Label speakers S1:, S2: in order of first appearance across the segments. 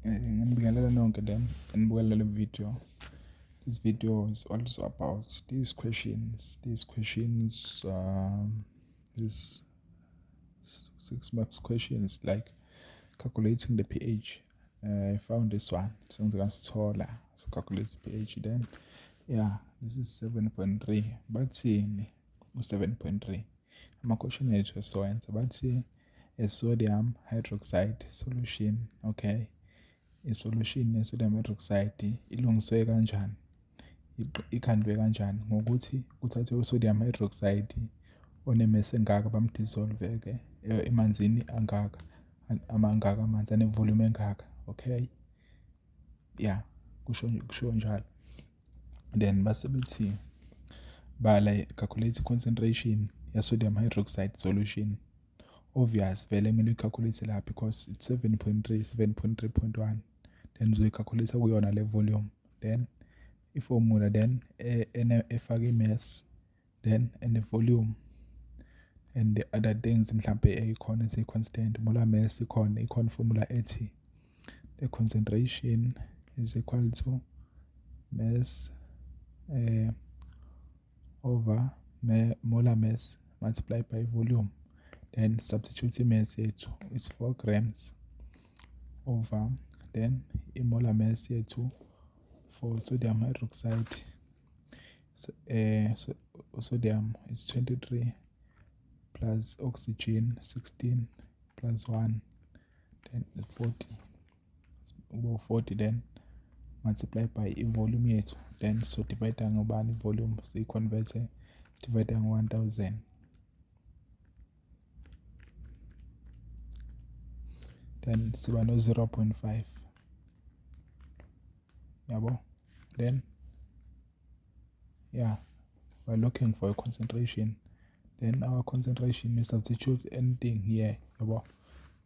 S1: Ngibingelela nonke then enibukelela le video. This video is also about these questions. These 6 marks questions like calculating the pH. I found this one. So calculate the pH. Then this is 7.3. But in 7.3. My question is so answer. But a sodium hydroxide solution. Okay. I-solution ye-sodium hydroxide ilungiswe kanjani, ikhandwe kanjani ngokuthi kuthathwe u-sodium hydroxide onemesi engaka bamdissolve-ke emanzini angaka, amangaka amanzi anevolume engaka. Okay, kusho njalo. Then base bethi bala calculate concentration ya-sodium hydroxide solution. Obvious vele kumele uyi-calculate la because it's 7.3, 7.3.1. Then uzoyi-calculate kuyona le volume. Then i-formula then efaka i-mass then and the volume and the other things mhlampe eyikhona ezi-constant. Molar mass ikhona formula ethi the concentration is equal to mass over molar mass multiplied by volume. Then substitute i-mass yethu is 4 grams over then i-molar mass yethu for sodium hydroxide. Sodium is 23 plus oxygen 16 plus 1 then 40 then multiplied by i-volume yethu. Then so divide ngobani volume siyi-convert divide ngo-1000. Then siba no 0.5 yabo. Then we're looking for a concentration. Then our concentration is substitute anything here yabo.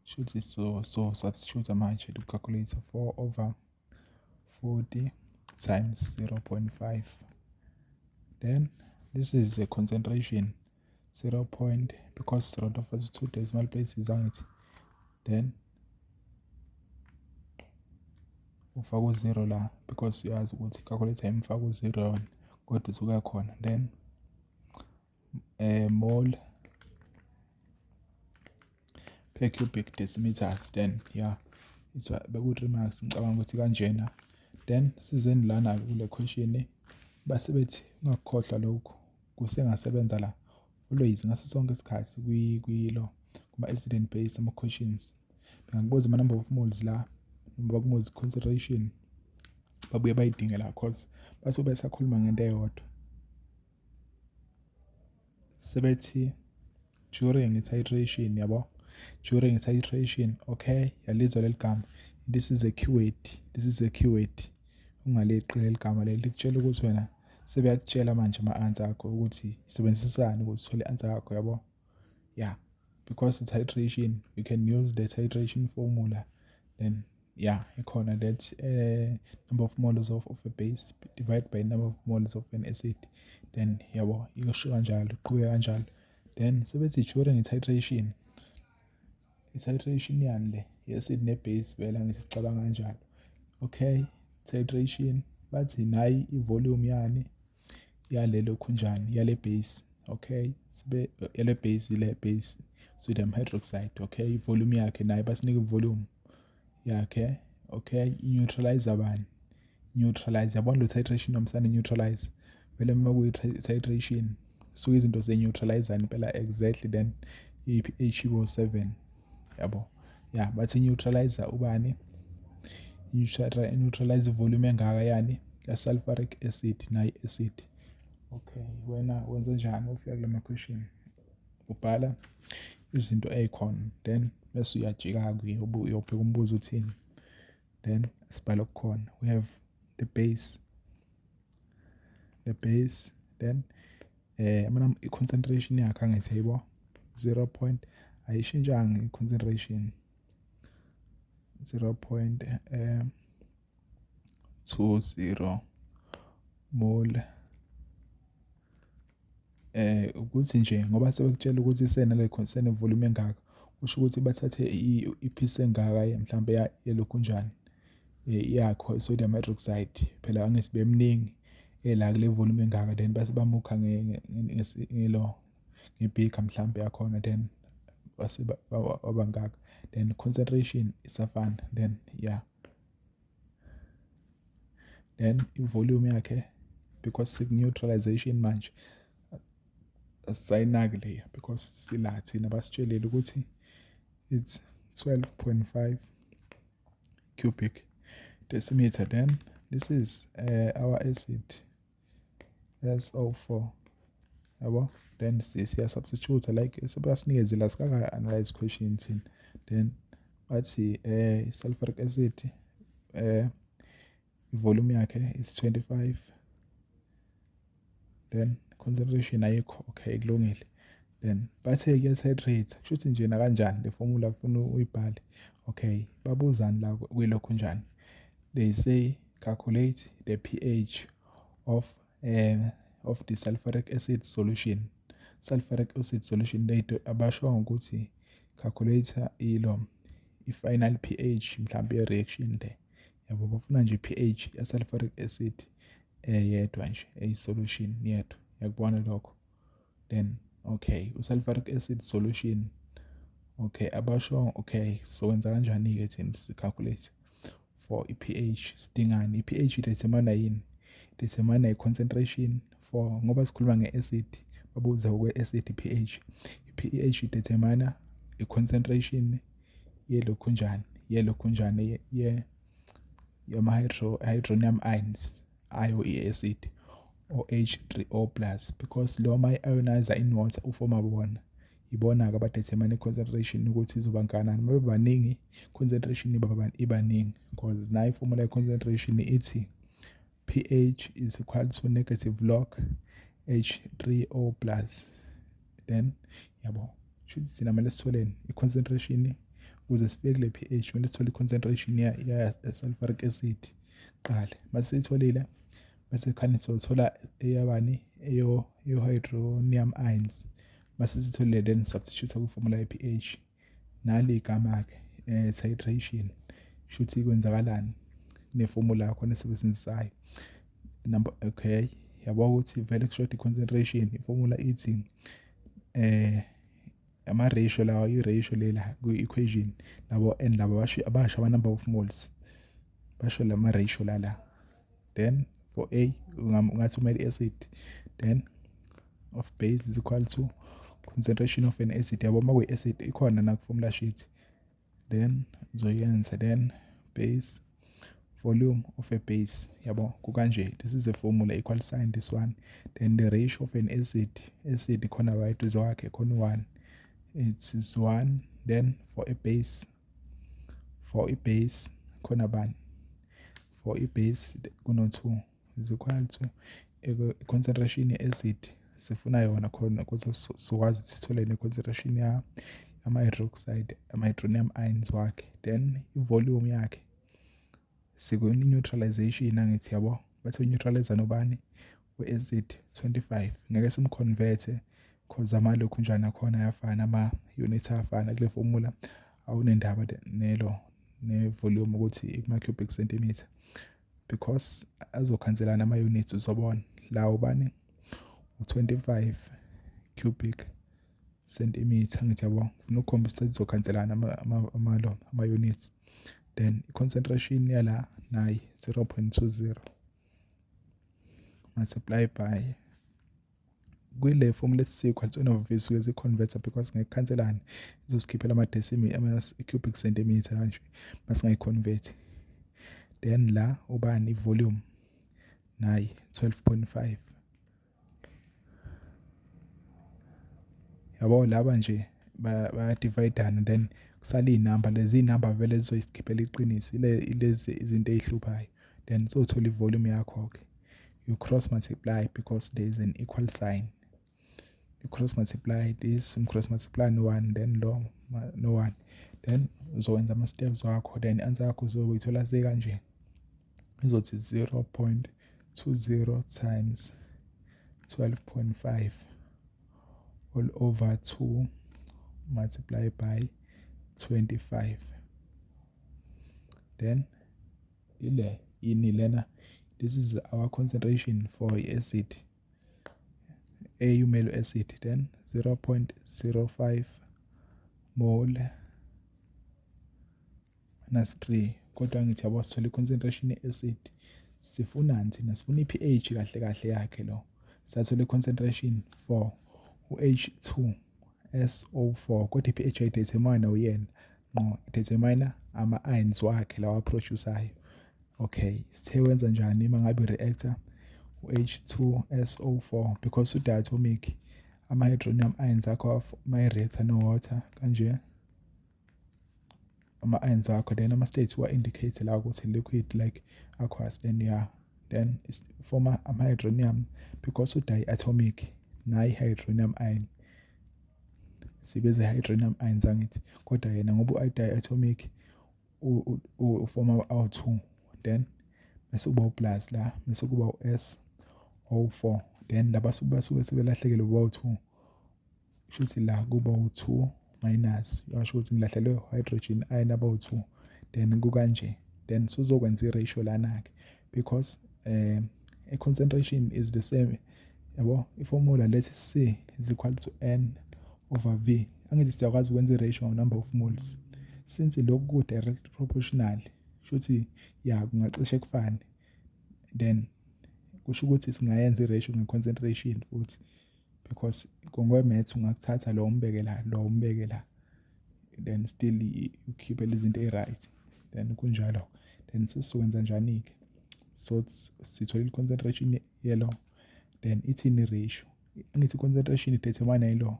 S1: Should is so substitute manje to calculate 4 over 40 times 0.5. Then this is a concentration 0. Because root of 2 decimal places on it. Then ufaka u-0 la because uyazi ukuthi calculate imfaka u-0 yona kodwa usuka khona. Then mole per cubic decimeters. Then it's beku-3 marks ngicabanga ukuthi kanjena. Then sizeni lana kule question base bethi ungakukhohlwa lokhu kusengasebenza la always ngaso sonke isikhathi kuyilo kuma acid and base ama questions bengakubuza ama number of moles la noma bakubuza concentration babuye bayidinge la cause base besakhuluma ngento eyodwa. Sebethi during titration yabo, during titration. Okay, yalizwa leligama, this is a keyword ungaleqi leligama leli likutshela ukuthi wena sebeyakutshela manje ama-answer akho ukuthi isebenzisani ukuthi uthole i-answer yakho yabo. Because the titration you can use the titration formula. Then ikhona that number of moles of a base divided by number of moles of an acid. Then yabo iyosho kanjalo iqhubeka kanjalo. Then sebethi during titration yani le ye-acid ne-base vele ngisicabanga kanjalo. Okay, titration bathi nayi i-volume yani yalelo khunjani yale base. Okay, sibe yale base sodium hydroxide. Okay, volume yakhe nayo basinika volume yakhe. Okay, i-neutralizer bani neutralize yabona lo titration nomsana neutralize vele uma kuyi-titration suke izinto ze-neutralizer impela exactly. Then i-pH ibo 7 yabo. Bathi neutralizer ubani neutralize volume engaka yani ya sulfuric acid nayi acid. Okay, wena wenza njani ufika kula question? Ubhala izinto ezikhona then bese uyajika kuye uyobheka umbuzo uthini. Then sibhala okukhona we have the base then i-concentration yakhe angithi yibo 0. Ayishintshanga i-concentration 0.20 mole. Ukuthi nje ngoba sebekutshela ukuthi sene volume engaka kusho ukuthi bathathe ipiece engaka mhlambe yelokhu njani yakho i-sodium hydroxide phela angesibe eminingi la kule volume engaka, then base bamukha ngebhika mhlambe yakhona, then base wabangaka, then concentration isafana, then then i-volume yakhe because siku-neutralization manje asisayinaki leya because sila thina basitshelile ukuthi it's 12.5 cubic decimeter. Then this is our acid SO4 yabo. Then siya substitute like sebasinikeze la sikaka analyze questions in, then bathi sulfuric acid volume yakhe is 25, then concentration ayikho, okay kulungile. Then bathe kuyasihydrate, kushuthi nje na kanjani le formula ufuna uyibhale, okay babuzani la kwilokho njani. They say calculate the pH of the sulfuric acid solution. Sulfuric acid solution they abasho ukuthi calculate i-final pH mhlambe ye-reaction le yabo, bafuna nje pH ya sulfuric acid yedwa nje solution yedwa, yakubona lokho. Then okay sulfuric acid solution, okay abasho, okay so wenza kanjani ke thina si-calculate for i-pH sidingani. I-pH determine yini? Determine i-concentration for, ngoba sikhuluma nge-acid babuza kwe-acid pH. I-pH determine i-concentration yelokhu njani yama-hydronium ions ayo i-acid OH3O plus, because lo ma-ionizer in water ufoma bona ibona-ke abadetermine i-concentration ukuthi izoba kanani. Uma bebaningi concentration iba ningi, because nayo iformula ye-concentration ithi pH is equal to -log H3O plus. Then yabo shuthi thina kumele sitholeni i-concentration ukuze sibeke le pH, kumele sithole i-concentration ya sulfuric acid qala. Mase siyitholile bese khani sothola eyabani hydronium ions. Mase sitholile then substitute ku-formula ye-pH nali igama ke titration, shuthi kwenzakalani ne-formula yakho nesebenzisayo number, okay yabo ukuthi vele kushoda i-concentration. I-formula ithi ama-ratio lawa, i-ratio lela kwi-equation labo and labo abasho ama-number of moles, basho lama-ratio la. Then for A ungathi umele acid, then of base is equal to concentration of an acid yabo, uma kuyi-acid ikhona na ku-formula sheet, then uzoyenza then base volume of a base yabo kukanje. This is the formula, equal sign this one, then the ratio of an acid khona right wakhe khona 1, it is 1. Then for a base khona bani, for a base kuno 2 is equal to concentration ye-acid sifuna yona khona ukuze sokwazi ukuthi sithole ne-concentration ya ama-hydroxide ama-hydronium ions wakhe. Then i-volume yakhe siku-neutralization angithi yabo, bathi neutralizer nobani we-acid 25, ngeke simconvert cause amalokhu njani akhona ayafana, ama-units ayafana kule formula. Awunendaba nelo ne-volume ukuthi ikuma-cubic centimeter because azokhanselana ama-units uzobona la ubani u-25 cubic centimeter ngithi yabo, funa ukukhombisa ukuthi zizokhanselana ama-units. Then i-concentration yala nayi 0.20 multiply by kwile formula ethi equal to of suke converter because ngekukhanselana izosikhiphela ama-cubic centimeter kanje masingayiconvert. Then la ubani i-volume nayi 12.5 yabo, laba nje bayadividana then kusala iy'namba, lezi iy'namba vele zizoyisikhiphela iqiniso, ilezi izinto ey'hluphayo. Then sothola i-volume yakho-ke, you cross multiply because there is an equal sign. You cross multiply this, cross multiply no-1, then lo no-1, then uzowenza ama-steps wakho, then i-answer yakho uzoyithola sekanje, izothi 0.20 times 12.5 all over 2 multiplied by 25. Then ile ini lena. This is our concentration for acid, amino acid. Then 0.05 mole minus 3. Kodwa ngithi yabo sithole concentration ye-acid. Sifunani thina? Sifuna i-pH kahle kahle yakhe lo. Sathole concentration for H2SO4. Kodwa i-pH ayidetermine uyena. No, i-determine ama-ions wakhe lawa produceayo. Okay, sithe wenza njani uma ngabe i-reactor H2SO4 because u-diatomic ama-hydronium ions akho ma-reactor no-water kanje. Ama-ions akho then ama-states wa-indicate la ukuthi liquid like aqueous. Then yeah, then form ama-hydronium because u-diatomic nayi hydronium ion. Sibeze hydronium ions angithi, kodwa yena ngoba u-diatomic ufoma u-O2. Then bese kuba u-plus la, bese kuba u-SO4. Then laba basuke sebelahlekelwe u-O2. Kushuthi la kuba u-2 minus. Yasho ukuthi ngilahlelwe hydrogen ion abawu-2. Then kukanje. Then sizokwenza i-ratio lana-ke because concentration is the same. Yabo, i-formula lethi C is equal to N over V. Angithi siyakwazi ukwenza i-ratio number of moles. Since lokhu ku-direct proportional, shuthi ya kungacishe kufane. Then kusho ukuthi singayenza i-ratio nge-concentration futhi because ngokwe-maths ungakuthatha lo umbeke la, lo umbeke la. Then still ukhiphe lezi zinto e-right. Then kunjalo. Then sesiwenza njani-ke? So sithola i-concentration yelo. Then ithini i-ratio? Angithi i-concentration determine yilo.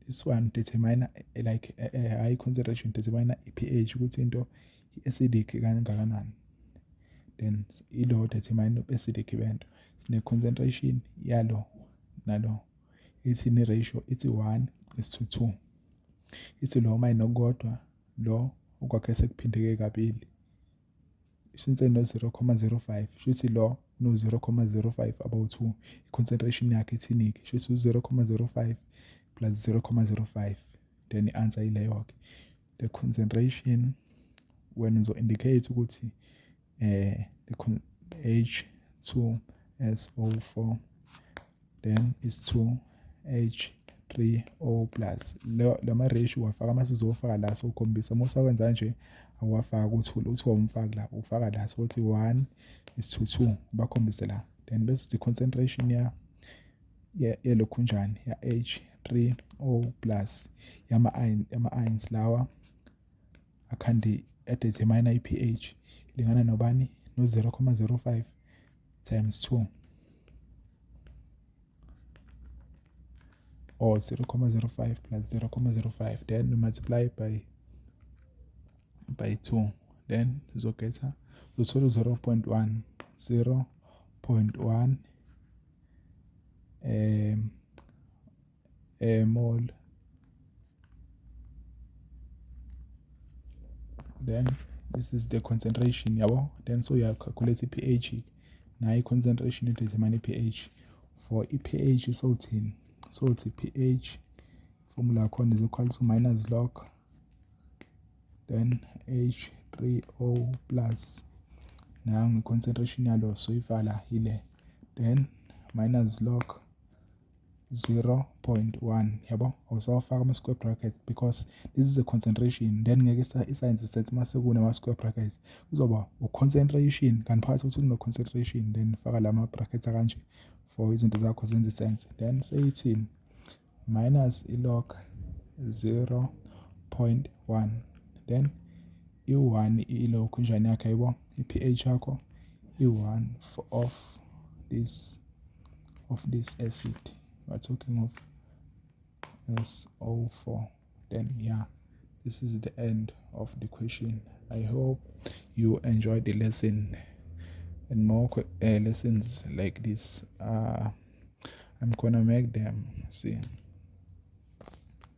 S1: This one determine like high concentration determine i-pH ukuthi into i-acidic kangakanani. Then ilo determine i-acidic bento. Sine concentration yalo nalo. Ithini i-ratio? Ithi 1:2. Ithi lo uma inokodwa lo ukwakhe sekuphindeke kabili. Since no 0.05 shuthi lo no 0.05 about 2. I-concentration yakhe ithini-ke? Shuthi 0.05 plus 0.05. Then i-answer ileyo-ke. The concentration when uzo indicate ukuthi the H2SO4 then is 2H3O plus. Lama ratio wafaka mase uzofaka la sokhombisa. Uma usawenza nje awafaka uthule uthi wamfaka la ufaka la sokuthi 1:2 bakhombise la. Then bese uthi concentration ya lokhu njani ya H3O plus yama-ions lawa akhandi determine i-pH lingana nobani no 0.05 times 2 or 0.05 plus 0.05 then we multiply by 2 then uzokhetha uzothola 0.1 mole. Then this is the concentration yabo. Then so you calculate i-pH nayi concentration determine i-pH. For i-pH sothini? Sothi pH formula yakhona is equal to minus log then H3O plus nangu concentration yalo soyifala ile. Then minus log 0.1 yabo, awusawafaka ama-square brackets because this is the concentration. Then ngeke i-science sethi mase kunama-square brackets kuzoba u-concentration kanti phakathi ukuthi kuno-concentration then faka lama-brackets akanje for izinto zakho zenze sense. Then seyithini minus i-log 0.1 then i-1 ilokhu njani yakho yabo, i-pH yakho i-1 of this acid. We're talking of SO4. Then yeah, this is the end of the question. I hope you enjoyed the lesson and more lessons like this. I'm gonna make them. See.